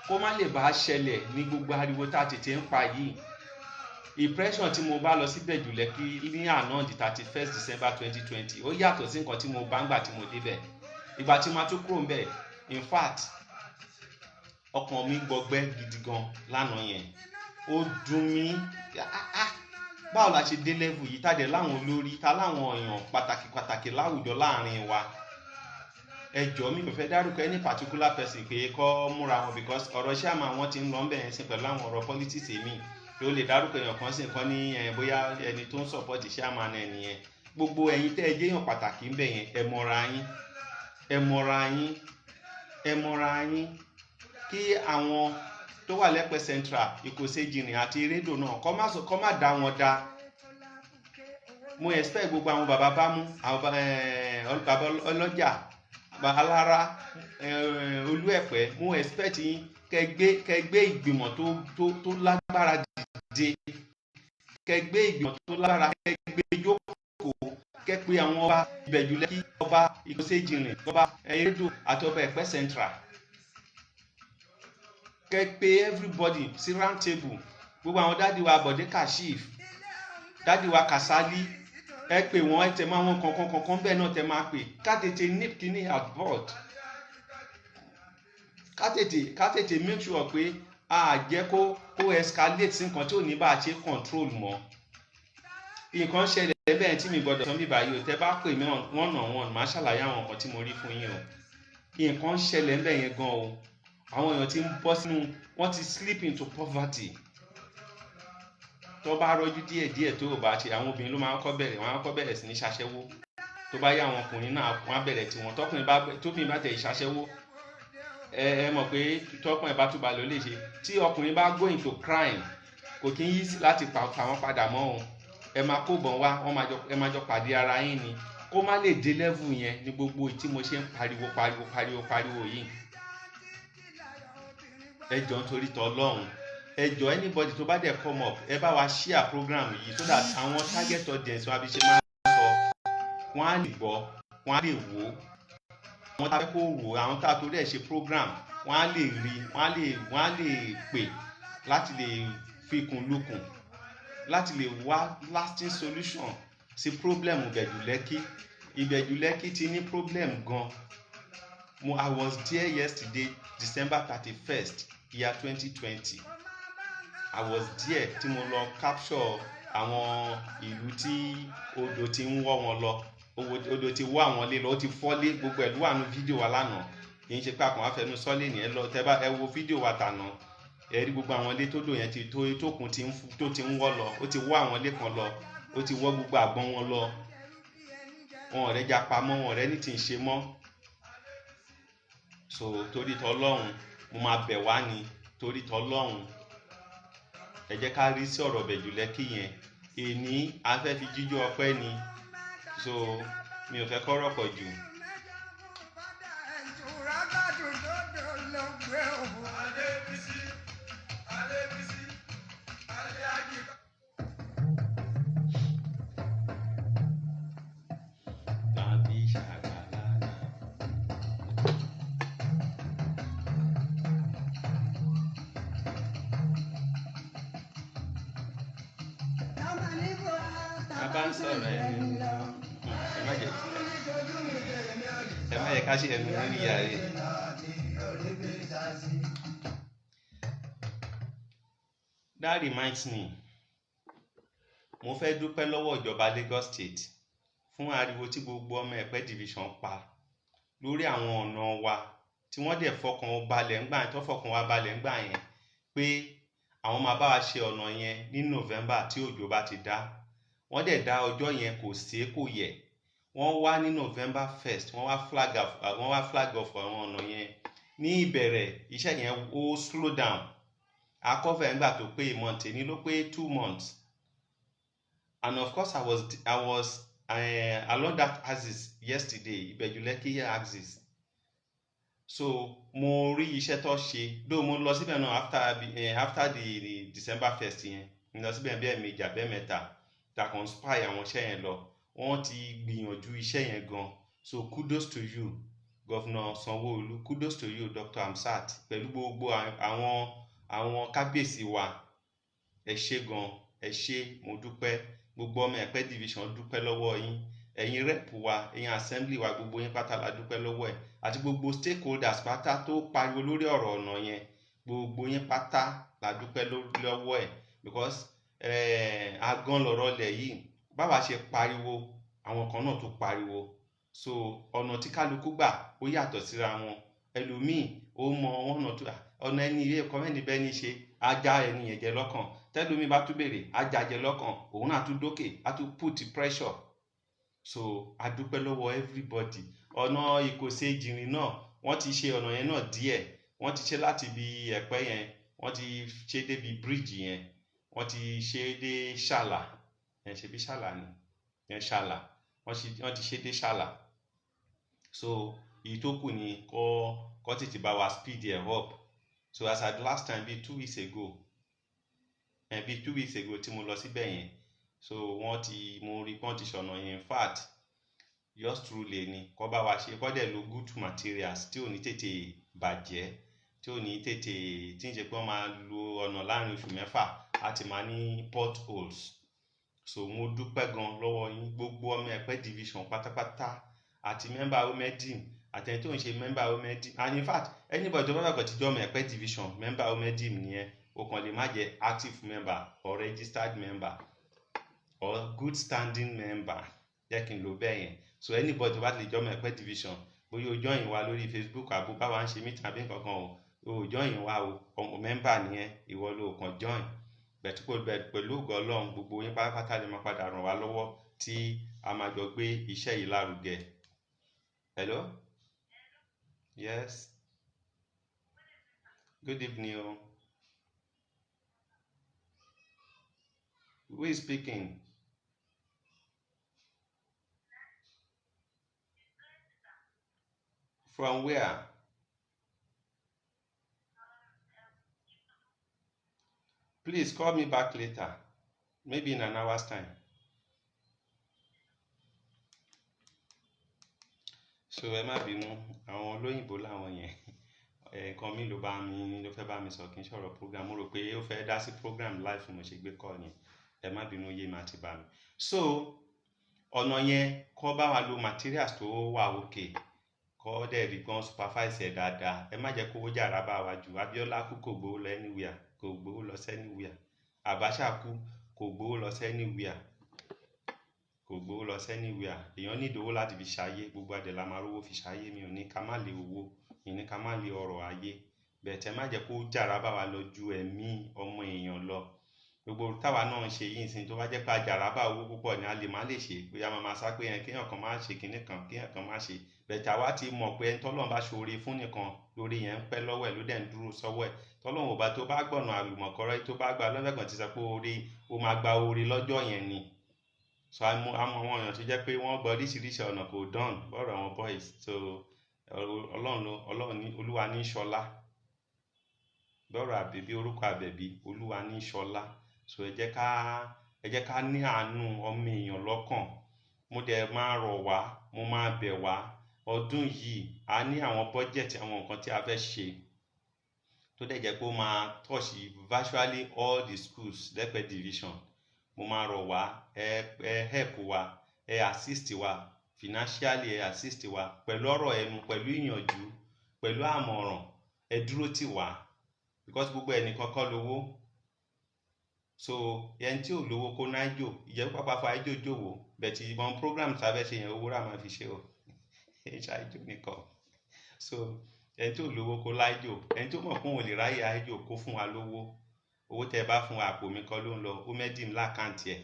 kó má lè bá ṣẹlẹ̀ ní gbogbo ariwo tá a tètè ń pa yìí impression tí mo bá lọ síbẹ̀ jù Lẹ́kì ní àná di 31st December 2020 ó yàtọ̀ sí nǹkan tí mo bá ń gbà tí mo débẹ̀ ìgbà tí mo tún kúrò ń bẹ̀ in fact ọkàn mi gbọgbẹ́ gidi gan lánàá yẹn ó dùn mí báwo la ṣe dé level yìí tá dẹ̀ láwọn olórí tá láwọn èèyàn pàtàkì láwùjọ láàrin wa ẹ jọ̀ọ́ mi ò fẹ́ dárúkọ any particular person pé kó múra wọn because ọ̀rọ̀ ṣáàmà wọn ti ń lọ bẹ̀rẹ̀ sí pẹ̀lú àwọn ọ̀rọ̀ politics èmi tí ó lè dárúkọ èèyàn kan sí nǹkan ní bóyá ẹni tó ń support ṣáàmà náà nìyẹn gbogbo ẹ̀yin tẹ́ ẹ jẹ́ èèyàn pàtàkì ń bẹ̀ yẹn ẹ mọ̀ra yín kí àwọn tó wà lẹ́pẹ́ central Ìkòsèjìrìn àti Erédò náà kọ́ má dá wọn dá mo expect gbogbo àwọn bàbá bámú àwọn bàbá ọlọ́jà alára Olúẹ̀pẹ́ mo expect yín kẹgbẹ́ ìgbìmọ̀ tó lágbára dìde kẹgbẹ́ ìgbìmọ̀ tó lágbára kẹgbẹ́ jókòó kẹpẹ́ àwọn ọba Ìbẹ̀jú Lẹ́kì ọba Ìkòsèjìrìn ọba Erédò àti ọba Ẹ̀pẹ́ central kẹpẹ́ everybody sí round table gbogbo àwọn dádì wa Bọ̀dé Kashif dádì wa Kasali ẹ pè wọ́n ẹ tẹ máa wọn kankan bẹ́ẹ̀ náà tẹ máa pè ká tètè nip kíní abroad ká tètè make sure pé a jẹ́ kó escalate sí nǹkan tí ò ní bá a ṣe control mọ́ nǹkan ṣẹlẹ̀ bẹ́ẹ̀ tí mi gbọ́dọ̀ sọ mí báyìí o tẹ bá pè mí one on one màá ṣàlàyé àwọn nǹkan tí mo rí fún yín o nǹkan ṣẹlẹ̀ bẹ́ẹ̀ yẹn gan o àwọn èèyàn ti ń bọ́ sínú wọ́n ti slip into poverty tó bá rọ́jú díẹ̀ tó bá ṣe àwọn obìnrin ló máa ń kọ́ bẹ̀rẹ̀ sí ní ṣaṣẹ́wó tó bá yá àwọn ọkùnrin náà wọ́n á bẹ̀rẹ̀ tiwọn tóbìnrin bá tẹ̀ ṣaṣẹ́wó ẹ mọ̀ pé tọkùnrin bá túbà ló lè ṣe tí ọkùnrin bá go into crime kò kí ń yí sí láti fà wọ́n padà mọ́ o ẹ máa kó bọ̀n wá ẹ máa jọ pàdé ara yín ni kó má lè dé level yẹn ní gbogbo tí mo ṣe ń pariwo yìí ẹ jọ̀ọ́ nítorí t'Ọlọ́run ẹ jọ̀ọ́ anybody tó bá dẹ̀ come up ẹ bá wa share program yìí so that àwọn target audience wa bí ṣe máa ń sọ wọ́n á lè gbọ́ wọ́n á lè wò ó àwọn tá a fẹ́ kó wò àwọn tá a torí ẹ̀ ṣe program wọ́n á lè rí wọ́n á lè pè láti lè fikùn lukùn láti lè wá lasting solution sí problem Ìbẹ̀jú Lẹ́kì ti ní problem gan I was there yesterday December 31st year 2020 I was there tí mo lọ capture àwọn ìlú tí odò ti ń wọ́ wọn lọ odò ti wọ́ àwọn lé lọ ó ti fọ́lé gbogbo ẹ̀lú àánú fídíò wa lánàá kì í ṣe pé àkànwá fẹnu sọ́lé ní ẹ wo fídíò wa tànà ẹ rí gbogbo àwọn ilé tó dò yẹn tókun tó ti ń wọ́ lọ ó ti wọ́ àwọn ilé kan lọ ó ti wọ́ gbogbo àgbọn wọn lọ wọn ọ̀rẹ́ já pamọ́ wọn ọ̀rẹ́ ní ti ń ṣe mọ́ so torí t'Ọlọ́run mo máa bẹ̀ wá ní torí t'Ọlọ́run ẹ jẹ́ ká rí sí ọ̀rọ̀ Ìbẹ̀jú Lẹ́kì yẹn èní a fẹ́ fi jíjó ọpẹ́ ni so mi ò fẹ́ kọ́rọ̀ pọ̀ jù. Bá ń sọ̀rọ̀ ẹ má yẹ ká ṣe ẹnu lórí ìyá rẹ̀. That reminds me mo fẹ́ dúpẹ́ lọ́wọ́ ìjọba Lagos State fún ariwo tí gbogbo ọmọ Ẹ̀pẹ́ division pa lórí àwọn ọ̀nà wa tí wọ́n dẹ̀ fọkàn balẹ̀ ńgbà yẹn, tó fọkàn wa balẹ̀ ńgbà yẹn pé àwọn máa bá wa ṣe ọ̀nà yẹn ní November tí òjò bá ti dá. Wọ́n dẹ̀ dá ọjọ́ yẹn kò sé kò yẹ̀. Wọ́n wá ní November 1st, wọ́n wá flag off àwọn ọ̀nà yẹn. Ní ìbẹ̀rẹ̀ iṣẹ́ yẹn ó slow down. A cover ńgbà tó pé month, èní ló pé 2 months. And of course I was along that axis yesterday, Ìbẹ̀jú-Lẹ́kì axis. So mo rí iṣẹ́ tó ṣe, though mo lọ síbẹ̀ náà after the December 1st yẹn, mo lọ síbẹ̀ bí ẹ̀ẹ̀mejì àbẹ́ẹ̀mẹ́ta ta kàn spy àwọn iṣẹ́ yẹn lọ. Wọ́n ti gbìyànjú iṣẹ́ yẹn gan. So kudos to you Governor Sanwo-Olu, kudos to you Dr. Hamzat, pẹ̀lú gbogbo àwọn kábíyèsí wa. Ẹ ṣé gan, ẹ ṣé, mo dúpẹ́. Gbogbo ọmọ Ẹ̀pẹ́ division dúpẹ́ lọ́wọ́ yín. Ẹ̀yin rep wa, ẹ̀yin assembly wa, gbogbo yín pátá la dúpẹ́ lọ́wọ́ ẹ̀. Àti gbogbo stakeholders pátá tó pariwo lórí ọ̀rọ̀ ọ̀nà yẹn, gbogbo yín pátá la dúpẹ́ lọ́wọ́ ẹ̀. Because agan lọ̀rọ̀ lẹ̀ yìí, báwa ṣe pariwo àwọn kan náà tó pariwo. So ọ̀nà tí kálukú gbà ó yàtọ̀ síra wọn. Ẹlòmíì ó mọ ọ̀nà ẹni ilé ẹ̀kọ́ mẹ́ni bẹ́ẹ̀ ní ṣe ajá ẹni yẹn jẹ lọ́kàn. Tẹ́lómi bá tún béèrè ajá jẹ lọ́kàn, òun náà tún dókè, á tún put pressure. So a dúpẹ́ lọ́wọ́ everybody. Ọ̀nà Ìkòsè Ìjìnrìn náà wọ́n ti ṣe ọ̀nà yẹn náà díẹ̀. Wọ́n ti ṣe láti ibi Ẹ̀pẹ́ yẹn, wọ́n ti ṣe débi bridge yẹn, wọ́n ti ṣe dé Ṣàlà. Ṣe bí Ṣàlà ni? Ṣàlà. Wọ́n ti ṣe dé Ṣàlà. So èyí tó kù ni kó tètè bá wa speed ẹ̀ up. So as at last time bíi 2 weeks ago tí mo lọ síbẹ̀ yẹn, so mo rí pọ́n ti ṣọ̀nà yẹn. In fact just truly ni kó bá wa ṣe, kó dẹ̀ lo good materials tí ò ní tètè bàjẹ́, tí ò ní tètè, tí ń ṣe pé wọ́n máa lo ọ̀nà láàrin oṣù mẹ́fà àti máa ní potholes. So mo dúpẹ́ gan lọ́wọ́ yín gbogbo ọmọ Ẹ̀pẹ́ division pátápátá, àti member Omedim, àtẹni tó ń ṣe member Omedim, and in fact anybody tó bá bàgbọ́ ti jọ́ ọmọ Ẹ̀pẹ́ division member Omedim nìyẹn. O kàn lè má jẹ́ active member or registered member or good standing member, jẹ́ kí n lò bẹ́ẹ̀ yẹn. So anybody tó bá lè jọ́ ọmọ Ẹ̀pẹ́ division, bóyá o join wa lórí Facebook àbí báwa ń ṣe meeting àbí nǹkan kan o join wa o member nìyẹn, ìwọ ló kàn join. Pẹ̀lú ògo Ọlọ́run gbogbo yín pátápátá lè máa padà ràn wá lọ́wọ́ tí a máa jọ gbé iṣẹ́ yìí lárugẹ. Hello? Yes. Good evening. Who is speaking? From where? Please call me back later, maybe in an hour's time. So ẹ má bínú, àwọn olóyìnbó làwọn yẹn. Nǹkan mi ló fẹ́ bá mi sọ, kí n sọ̀rọ̀ program. Mo rò pé ó fẹ́ dá sí program live mo ṣe gbé call yẹn. Ẹ má bínú, yé máa ti bá mi. So ọ̀nà yẹn kó bá wa lo materials tó wà òkè, kó dẹ̀ rí gan supervise ẹ̀ dáadáa. Ẹ má jẹ́ kó jàrá bá wa jù. Abíọ́lá kú kò gbowó lọ anywhere, kò gbowó lọ anywhere. Abacha kú kò gbowó lọ anywhere, kò gbowó lọ anywhere. Èèyàn ní ìdówó láti fi ṣayé, gbogbo adẹ̀ la máa rówó fi ṣayé. Mi ò ní ká má lè owó, mi ní ká má lè ọrọ̀ ayé. Bẹ̀tẹ̀ má jẹ́ kó jàrá bá wa lọ ju ẹ̀mí ọmọ èèyàn lọ. Gbogbo táwa náà ń ṣe yìí sin tó bá jẹ́ pé àjàrà bá owó púpọ̀ ni a lè má lè ṣe, bóyá máa sá pé kéèyàn kan má ṣe kinní kan, kéèyàn kan má ṣe. Bẹ̀tẹ̀ àwa ti mọ̀ pé ẹni tọ́lọ́run bá ṣoore fún nìkan lórí yẹn ń pẹ́ lọ́wọ́ ẹ̀, ló dẹ̀ ń dúró sọ́wọ́ ẹ̀. Tọ́lọ́run ò bá tó bá gbọ̀nà àlùmọ̀kọ́rọ́ tó bá gba lọ́fẹ̀ẹ́ kan ti sọ pé ó máa gba oore lọ́jọ́ yẹn ni. So àmọ́ àwọn èèyàn tó jẹ́ pé wọ́n gba oríṣiríṣi ọ̀nà kò dán bọ́ọ̀rọ̀ àwọn boys. So Olúwa ní ṣọlá, bọ́ọ̀rọ̀ àbẹ̀bí, orúkọ àbẹ̀bí, Olúwa ní ṣọlá. So ẹ jẹ́ ká ní àánú ọmọ èèyàn lọ́kàn. Mo dẹ̀ máa rọ̀ wá, mo máa bẹ̀ wá. Ọdún yìí a ní àwọn budget àwọn nǹkan tí a fẹ́ ṣe tó dẹ̀ jẹ́ pé ó máa touch virtually all the schools l'Ẹ̀pẹ́ division. Mo máa rọ̀ wá, ẹ help wa, ẹ assist wa financially, ẹ assist wa pẹ̀lú ọ̀rọ̀ ẹnu, pẹ̀lú ìyànjú, pẹ̀lú àmọ̀ràn. Ẹ dúró tì wá, because gbogbo ẹnìkan kọ́ lówó. so ẹni tí ò lówó kó náíjò ìjẹ́bú pápá fún àìjò jòwó bẹ̀tì ìbọn program tàbẹ́ ṣe yẹn owó rà máa fi ṣe o àìjò nìkan. So ẹni tí ò lówó kó láìjò, ẹni tí ó mọ̀ fún òun lè ráyè àìjò kó fún wa lówó. Owó tẹ bá fún àpò mi kọ́ ló ń lọ, ó mẹ́dìm lákàntì ẹ̀,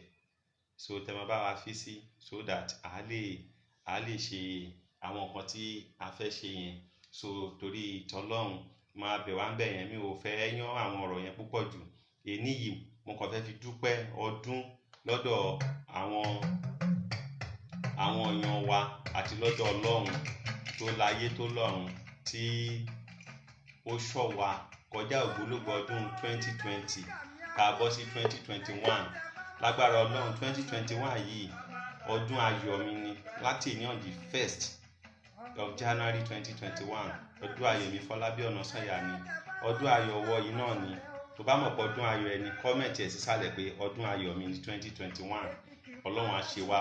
so tẹ máa bá wa fi sí so that a lè ṣe àwọn nǹkan tí a fẹ́ ṣe yẹn. So torí ìtọ́lọ́run máa bẹ̀ wá ń bẹ̀ yẹn, mi ò fẹ́ yán àwọn ọ̀rọ̀ yẹn púpọ̀ jù. Èní yìí mo kàn fẹ́ fi dúpẹ́ ọdún lọ́dọ̀ àwọn èèyàn wa àti lọ́dọ̀ Ọlọ́run tó láyé tó lọ́run tí ó ṣọ́ wa kọjá ògbólógbò ọdún 2020 ká bọ́ sí 2021. Lágbára Ọlọ́run 2021 yìí ọdún ayọ̀ mi ni láti ní on the 1st of January 2021. Ọdún ayọ̀ mi Fọlábí Ọ̀nàsànyà ni. Ọdún ayọ̀ ọwọ́ yìí náà ni. Tó bá mọ̀ pé ọdún ayọ̀ ẹni kọ́mẹ̀ntì ẹ̀ sísàlẹ̀ pé ọdún ayọ̀ mi ní 2021. Ọlọ́run á ṣe wá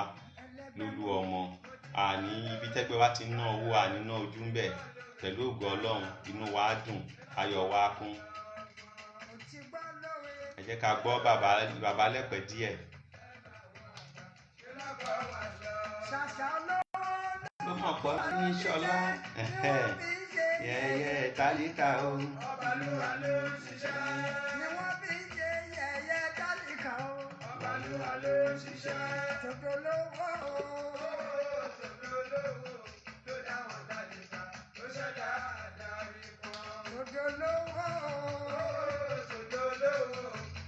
lólú ọmọ. Àní ibi tẹ́gbẹ́ wa ti ná owó àní ná ojú ń bẹ̀. Pẹ̀lú ògo Ọlọ́run inú wa á dùn, ayọ̀ wa á kún. Ẹ jẹ́ ká gbọ́ bàbá lẹ́pẹ̀ díẹ̀. Ló mọ̀ pọ̀ ní ṣọlá yẹ̀yẹ́ tálíkà o. Olúwa ló ṣiṣẹ́. Ni wọ́n fi ń ṣe yẹ̀yẹ́ tálíkà o. Olúwa ló ṣiṣẹ́. Tòdòlówó o. Tòdòlówó ló dá wọn tálíkà ló ṣẹ̀dá àdárí kan. Tòdòlówó o. Tòdòlówó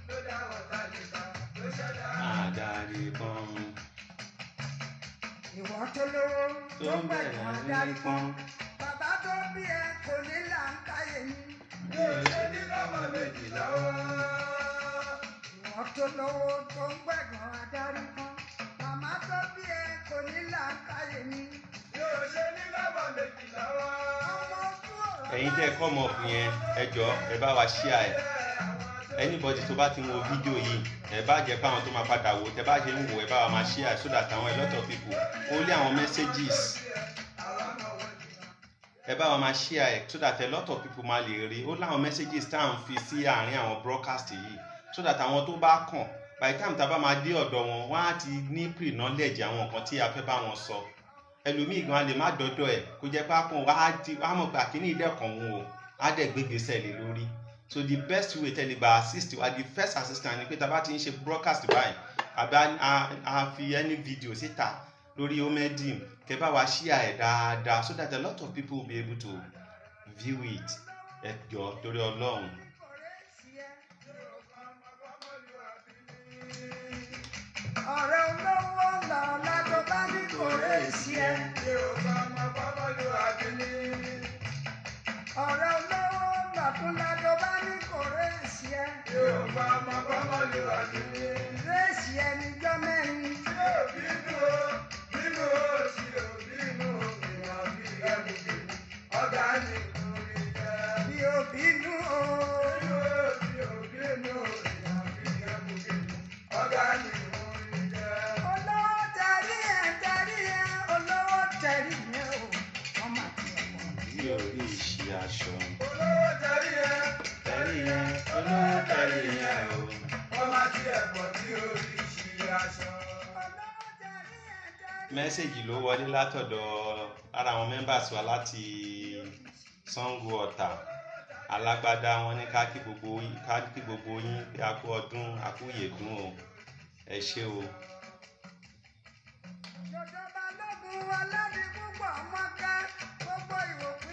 ló dá wọn tálíkà ló ṣẹ̀dá àdárí kan. Ìwọ tó lówó tó ń bẹ̀rẹ̀ àdárí kan. Bàbá tó bí ẹ kò ní là ń káyé ní. Mi ò ṣe ní lọ́mọ méjì lọ́wọ́. Ìwọ tó lówó tó ń gbẹ̀gàn adarí kan. Màmá tó bí ẹ kò ní là ń káyé ní. Mi ò ṣe ní lọ́mọ méjì lọ́wọ́. Ẹ̀yin tẹ́ ẹ kọ́ ọmọ ọ̀pìn yẹn ẹ jọ̀ọ́ ẹ bá wa share ẹ̀. Anybody tó bá ti wo fídíò yìí ẹ bá jẹ́ pé àwọn tó máa padà wò tẹ́ bá ṣe ń wò ẹ bá wa máa share so that àwọn a lot of people only àwọn messages ẹ bá wa máa share ẹ̀ so that a lot of people máa lè rí ó láwọn messages tá à ń fi sí àárín àwọn broadcast yìí so that àwọn tó bá kàn by the time tá a bá máa dé ọ̀dọ̀ wọn wọ́n á ti ní pre-knowledge àwọn nǹkan tí a fẹ́ bá wọn sọ. Ẹlòmíì gan lè má dọ́dọ̀ ẹ̀ kó jẹ́ pé á mọ̀ pé àkíní ìdẹ́kàn wọn o á dẹ̀ gbégbèsè lé lórí. So the best way tẹ́lẹ̀ gba assist wa the first assistant ni pé tá a bá ti ń ṣe broadcast báyìí àbí a fi any video síta lórí omedim kẹ́ bá wa share ẹ̀ dáadáa so that a lot of people will be able to view it. Ẹ jọ̀ọ́ torí Ọlọ́run. Ọ̀rẹ́ olówó lọ́la tó bá ní kò rè sí ẹ. Yorùbá ọmọ bọ́bọ́lù àbíní. Ọ̀rẹ́ olówó lọ́kúnlá tó bá ní kò rè sí ẹ. Yorùbá ọmọ bọ́bọ́lù àbíní. Rèsì ẹni jọ mẹ́rin. Tí ò bínú o, bínú o, sí ò bínú o, ìwọ̀n bí ẹ̀bùkì. Ọ̀gá ni kò rí jẹ́. Bí ò bínú o. Bínú o, sí ò bínú o, ìwọ̀n bí ẹ̀bùkì. Ọ̀gá ni kò rí jẹ́. Olówó tẹ̀rí ẹ̀, olówó tẹ̀rí ẹ̀ o. Wọ́n máa ti ọmọ mi. Bí orí ìṣí aṣọ. Olówó tẹ̀rí ẹ̀, olówó tẹ̀rí ẹ̀ o. wọ́n máa ti ẹ̀pọ̀ tí orí ìṣí aṣọ. Mẹ́sẹ̀gì ló wọlé látọ̀dọ̀ ara àwọn members wa láti Sango Ọ̀tà. Alágbádá wọn ní ká kí gbogbo yín pé a kú ọdún a kú yèdún o. Ẹ ṣé o.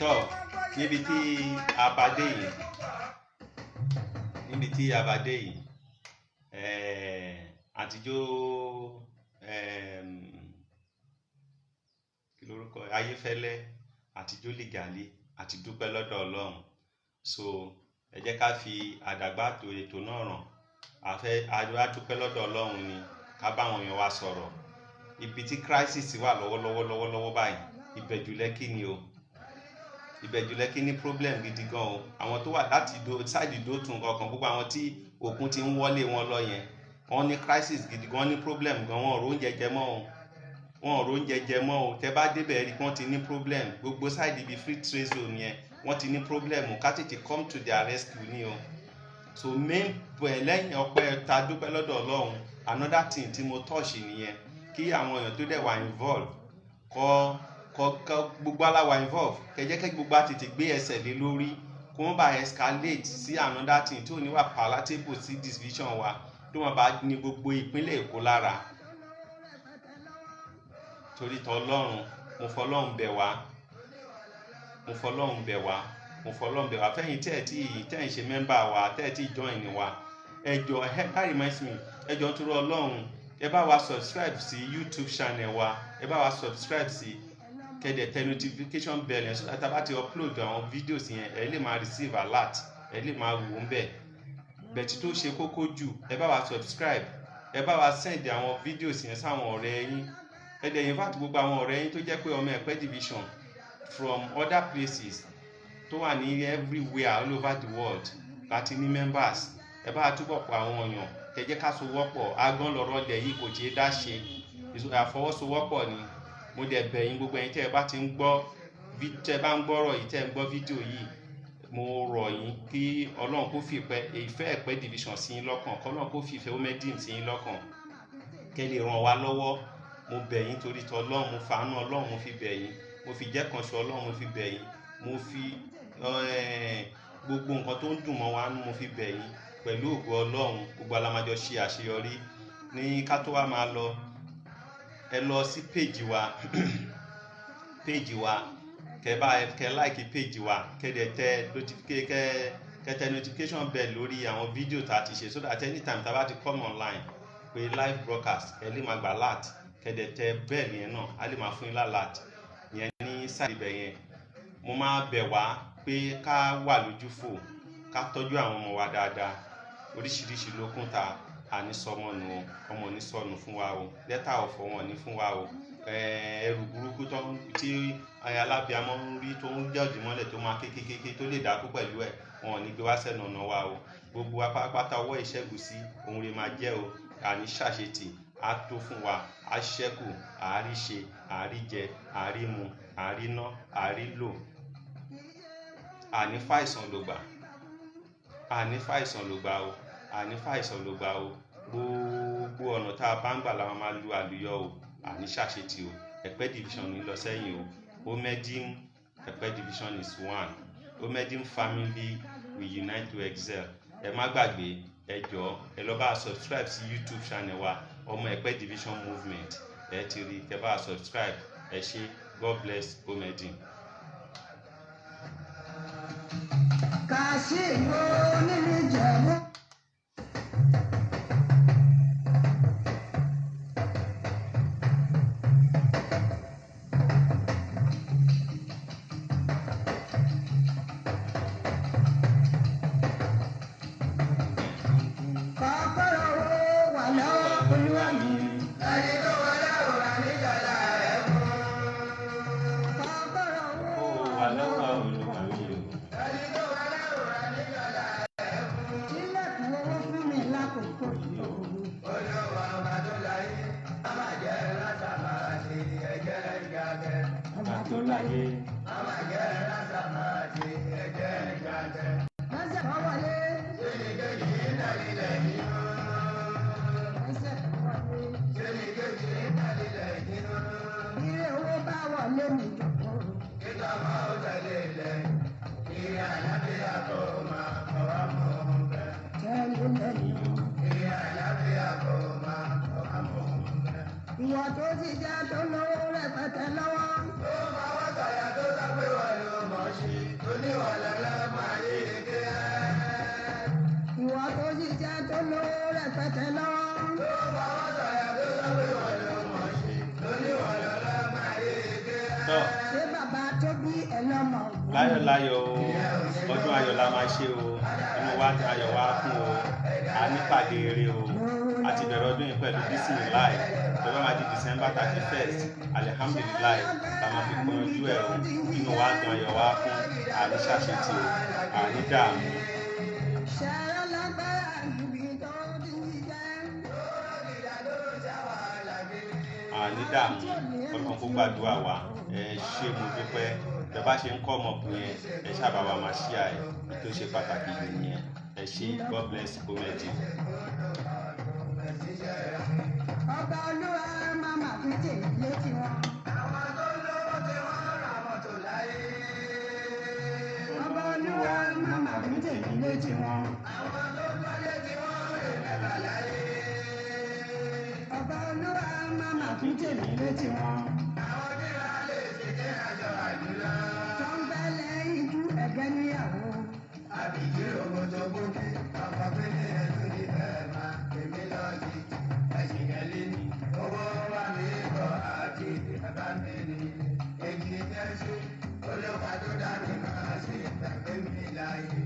Tọ́ níbi tí a bá dé yìí àtijọ́ kí lorúkọ Ayéfẹ́lẹ́ àtijọ́ Lìgàlí àti dúpẹ́ lọ́dọ̀ Ọlọ́run. So ẹ jẹ́ ká fi àdàgbà tó ètò náà ràn a dúpẹ́ lọ́dọ̀ Ọlọ́run ni ká bá àwọn èèyàn wa sọ̀rọ̀. Ibi tí crisis wà lọ́wọ́lọ́wọ́ báyìí Ìbẹ̀jú Lẹ́kì ni o. Ìbẹ̀jú Lẹ́kì ní problem gidi gan o. Àwọn tó wà láti ṣáìdì Dótùn kankan gbogbo àwọn tí òkun ti ń wọlé wọn lọ yẹn wọ́n ní crisis gidi gan, wọ́n ní problem gan, wọn ò róúnjẹ jẹ mọ́ o. Tẹ́ bá débẹ̀ rí wọ́n ti ní problem. Gbogbo ṣáìdì ibi free trade zone yẹn wọ́n ti ní problem o. Ká tètè come to their rescue ni o. so main lẹ́yìn ọpẹ́ ta dúpẹ́ lọ́dọ̀ Ọlọ́run, another thing tí mo touch nìyẹn, kí àwọn èèyàn tó dẹ̀ wà involve kọ́ gbogbo aláwa involve kẹjẹ́ kẹ́ gbogbo àtètè gbé ẹsẹ̀ lé lórí kó wọ́n bá escalate sí another thing tí ò ní wà palatable sí division wa, tó wọ́n bá ní gbogbo ìpínlẹ̀ Èkó lára. Torí t'Ọlọ́run mo fọlọ́run bẹ̀ wá, fẹ́yìn tẹ́ ẹ̀ ń ṣe mẹ́mbà wa, tẹ́ ẹ̀ tí join wa, ẹjọ́ that reminds me, ẹjọ́ torí Ọlọ́run ẹ bá wa subscribe sí YouTube channel wa, ẹ bá wa subscribe sí kẹ́dẹ̀ tẹ notification bell yẹn, so that a bá ti upload àwọn videos yẹn ẹ lè máa receive alert, ẹ lè máa wò ń bẹ̀. Bẹ̀tí tó ṣe kókó jù, ẹ bá wa subscribe, ẹ bá wa send àwọn videos yẹn sáwọn ọ̀rẹ́ yín, ẹ dẹ̀ invite gbogbo àwọn ọ̀rẹ́ yín tó jẹ́ pé ọmọ Ẹ̀pẹ́ division from other places tó wà ní everywhere all over the world láti ní members. Ẹ bá túbọ̀ pa àwọn èèyàn, kẹjẹ́ ká sowọ́pọ̀, agán lọ́rọ̀ lẹ̀ yìí kò ṣeé dá ṣe, àfọwọ́sowọ́pọ̀ ni. Mo dẹ̀ bẹ̀ yín gbogbo ẹ̀yin tẹ́ ẹ bá ti ń gbọ́, tẹ́ ẹ bá ń gbọ́rọ̀ yìí, tẹ́ ẹ ń gbọ́ fídíò yìí, mo rọ̀ yín kí Ọlọ́run kó fi ìfẹ́ Ẹ̀pẹ́ division sí yín lọ́kàn, k'Ọlọ́run kó fi ìfẹ́ Omedim sí yín lọ́kàn, kẹ́ lè ràn wá lọ́wọ́. Mo bẹ̀ yín torí t'Ọlọ́run, mo fàánú Ọlọ́run mo fi bẹ̀ yín, mo fi jẹ́ kan ṣo Ọlọ́run mo fi bẹ̀ yín, mo fi gbogbo nǹkan tó ń dùn mọ́ wa mo fi bẹ̀ yín. Pẹ̀lú ògo Ọlọ́run gbogbo alámájọ ṣe àṣeyọrí. Ní ká tó wá máa lọ, ẹ lọ sí page wa kẹ like page wa, kẹ tẹ notification bell lórí àwọn fídíò tá a ti ṣe, so that anytime tá a bá ti come online pé live broadcast ẹ lè máa gbà alert, kẹ dẹ̀ tẹ bell yẹn náà á lè máa fún yín alert yẹn ní side ibẹ̀ yẹn. Mo máa bẹ̀ wá pé ká wà lójúfò, ká tọ́jú àwọn ọmọ wa dáadáa. Oríṣiríṣi ló kún ta ànísọmọnù o, ọmọ ní sọnù fún wa o, lẹ́tà ọ̀fọ̀ wọn ní fún wa o, ẹrù burúkú tí alábíàmọ́ ń rí tó ń jẹ́ọ̀dì mọ́lẹ̀ tó máa kékékéké tó lè dákú pẹ̀lú ẹ̀, wọn ò ní gbé wá sẹ́nu ọ̀nà wa o. Gbogbo apápátá ọwọ́ ìṣẹ́gun sí ohun rẹ̀ máa jẹ́ o, àní ṣàṣetì, á tó fún wa, á ṣẹ́kù, àárí ṣe, àárí jẹ, àárí mu, àárí ná, àárí lò, àní fàìsàn ló gbà, àní fàìsàn ló gbà o, àní fàìsàn ló gbà o. Gbogbo ọ̀nà tá a bá ń gbà la máa lu àlùyọ o, àní ṣàṣetì o. Ẹ̀pẹ́ division ní lọ sẹ́yìn o. Omedim Ẹ̀pẹ́ division is one. Omedim family we unite to excel. Ẹ má gbàgbé, ẹ jọ̀ọ́ ẹ lọ bá subscribe sí YouTube channel wa, ọmọ Ẹ̀pẹ́ division movement. Ẹ ti rí, kẹ bá subscribe. Ẹ ṣé, God bless Omedim. Kàṣíìmù nínú Ìjẹ̀bú. Ìwọ tó ti jẹ́ tó lówó rẹpẹtẹ lọ́wọ́. Tó máa wá tàyà tó sápé wà ló mọ̀ sí, tó ní wà lọ́lọ́ máa yé eke. Ìwọ tó ti jẹ́ tó lówó rẹpẹtẹ lọ́wọ́. Tó máa wá tàyà tó sápé wà ló mọ̀ sí, tó ní wà lọ́lọ́ máa yé eke. Ṣé bàbá tó bí ẹ lọ́mọ? Láyọ̀ o, ọdún ayọ̀ la máa ṣe o, inú wa ti ayọ̀ wá kún o, a nípàdé eré o, àti bẹ̀rẹ̀ ọdún yìí pẹ̀lú Bismillah, tó bá máa di December 31st, Alhamdulillah la máa fi kún ojú ẹ̀ o, inú wa dùn ayọ̀ wá kún, àní ṣàṣetì o, àní dààmú. Àní dààmú, Ọlọ́run kó gbàdúrà wa, ẹ ṣé mo dúpẹ́, bẹ bá ṣe ń kọ́ ọmọkùnrin yẹn, ẹ ṣáà bá wa máa ṣíà ẹ̀, tó ṣe pàtàkì jù nìyẹn, ẹ ẹ ṣé, God bless comedy. Ọba Olúwa máma tún tèmi létí wọn. Ọba Olúwa máma tún tèmi létí wọn. Ọba Olúwa máma tún tèmi létí wọn. Tó ń bẹ́ lẹ́yìn ikú ẹ̀gẹ́ níyàwó. Àbíkí òmòtò gbòkè, ọkọ̀ pélé ẹ̀dùn ní bẹ́ẹ̀ máa èmi lọ́ọ̀dì. Ẹ̀sìn kẹ́lẹ́ ní owó wà mí bọ̀ àti bàbá mi ní. Èjì tẹ́sí olóka tó dání máa ṣe ìgbàgbé mi láàyè.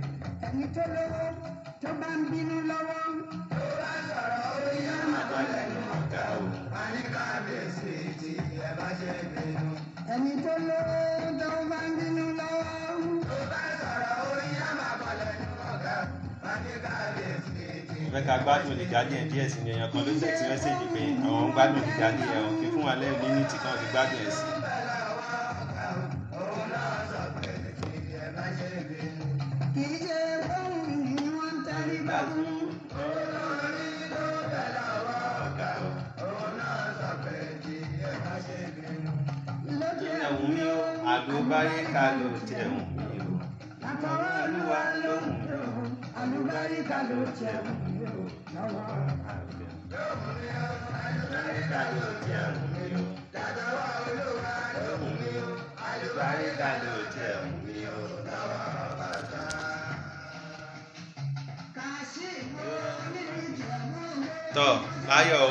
Ẹni tó lówó tó bá ń bínú lọ́wọ́. Tó bá sọ̀rọ̀ orí yá máa bọ́ lẹ́nu ọ̀gá o. A ní kábíyèsí tí ẹ bá ṣe bínú. Ẹni tó lówó tó bá ń bínú lọ́wọ́. Tó bá sọ̀rọ̀ orí yá máa bọ́ lẹ́nu ọ̀gá o. A ní kábíyèsí tí. Mo fẹ́ ká gbádùn The Guardian díẹ̀ sí ni èèyàn kan ló text message pé àwọn ń gbádùn The Guardian ẹ̀ kí fún wa lẹ́yìn mínítì kan fi gbádùn ẹ̀ sí. Kì í ṣe ohun ni wọ́n ń tẹ́lí bá fún. Ẹ̀wùn mi ó, àlùbáyé ká ló tẹ̀wùn mi ó. Àtọwọ́ Olúwa ló mú mi ó, àlùbáyé ká ló tẹ̀wùn mi ó. Àlùbáyé ká ló tẹ̀wùn mi ó. Àtọwọ́ Olúwa ló mú mi ó, Àlùbáyé ká ló tẹ̀wùn mi ó. Tọ́ láyọ̀ o,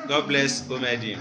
God bless comedy.